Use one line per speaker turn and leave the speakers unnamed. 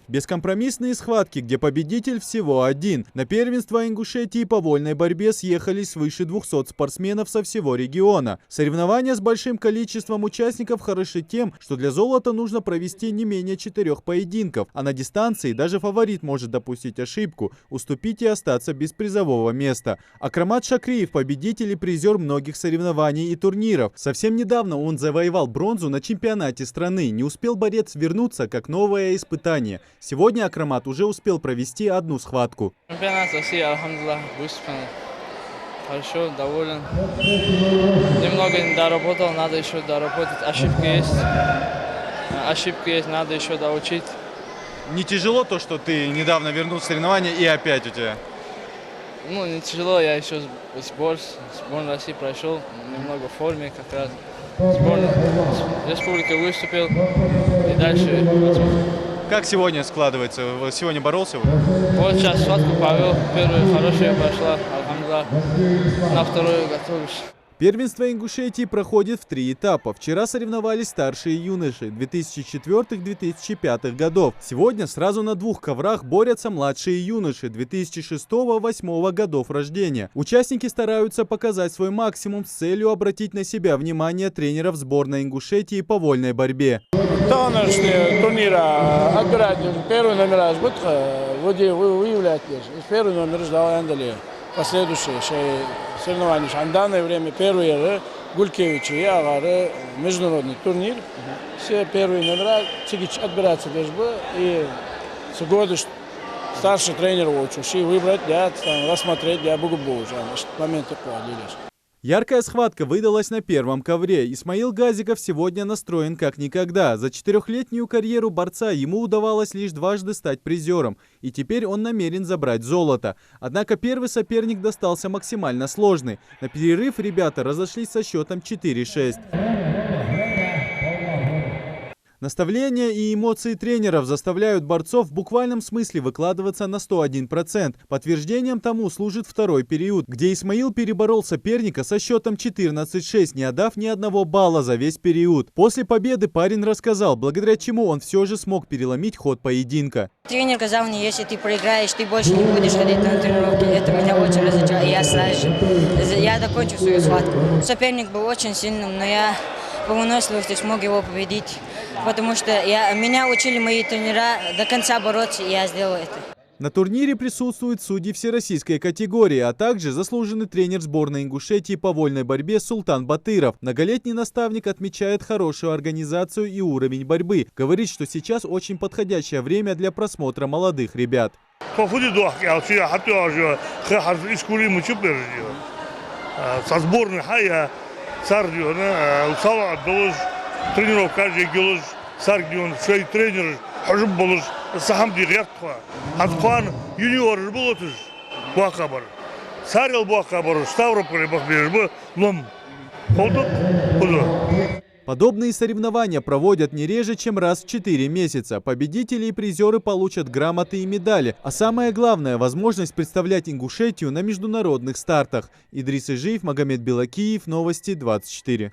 Бескомпромиссные схватки, где победитель всего один. На первенство Ингушетии по вольной борьбе съехались свыше 200 спортсменов со всего региона. Соревнования с большим количеством участников хороши тем, что для золота нужно провести не менее 4 поединков, а на дистанции даже фаворит может допустить ошибку, уступить и остаться без призового места. Акрамат Шакриев – победитель и призер многих соревнований и турниров. Совсем недавно он завоевал бронзу на чемпионате страны. Не успел борец вернуться, как новое испытание. Сегодня Акрамат уже успел провести одну схватку.
Чемпионат России, алхамдулилlah, выступил хорошо, доволен. Немного не доработал, надо еще доработать. Ошибки есть, надо еще доучить.
Не тяжело то, что ты недавно вернул соревнования и опять у тебя?
Ну, не тяжело, я еще сборную России прошел, немного в форме как раз. Сборная республики выступил и дальше.
Как сегодня складывается? Сегодня боролся?
Вот сейчас схватку повел, первая хорошая пошла, алхамдулилlah, на вторую готовлюсь.
Первенство Ингушетии проходит в 3 этапа. Вчера соревновались старшие юноши 2004-2005 годов. Сегодня сразу на 2 коврах борются младшие юноши 2006-2008 годов рождения. Участники стараются показать свой максимум с целью обратить на себя внимание тренеров сборной Ингушетии по вольной борьбе.
Первый номер выявлять. Первый номер ждал последующие соревнования. В данное время первые Гулькевичи и Агары, международный турнир. Все первые номера отбираются и с года старший тренер учит выбрать, рассмотреть, момент такой.
Яркая схватка выдалась на первом ковре. Исмаил Газиков сегодня настроен как никогда. За 4-летнюю карьеру борца ему удавалось лишь дважды стать призером. И теперь он намерен забрать золото. Однако первый соперник достался максимально сложный. На перерыв ребята разошлись со счетом 4-6. Наставления и эмоции тренеров заставляют борцов в буквальном смысле выкладываться на 101%. Подтверждением тому служит второй период, где Исмаил переборол соперника со счетом 14-6, не отдав ни одного балла за весь период. После победы парень рассказал, благодаря чему он все же смог переломить ход поединка.
Тренер сказал мне, если ты проиграешь, ты больше не будешь ходить на тренировки. Это меня очень разочаровало. Я закончил свою схватку. Соперник был очень сильным, но я по выносливости смог его победить. Потому что меня учили мои тренера до конца бороться, и я сделал это.
На турнире присутствуют судьи всероссийской категории, а также заслуженный тренер сборной Ингушетии по вольной борьбе Султан Батыров. Многолетний наставник отмечает хорошую организацию и уровень борьбы. Говорит, что сейчас очень подходящее время для просмотра молодых ребят.
Со сборной тренировка делаешь, саргион, шей тренер, хожим болуш, сахам дигертва, анкуан юниор болотуш, буакабар, сарил буакабар, Ставрополь бахбежбы, лом, холдут, холдут.
Подобные соревнования проводят не реже, чем раз в 4 месяца. Победители и призеры получат грамоты и медали. А самое главное – возможность представлять Ингушетию на международных стартах. Идрис Ижиев, Магомед Белакиев, Новости 24.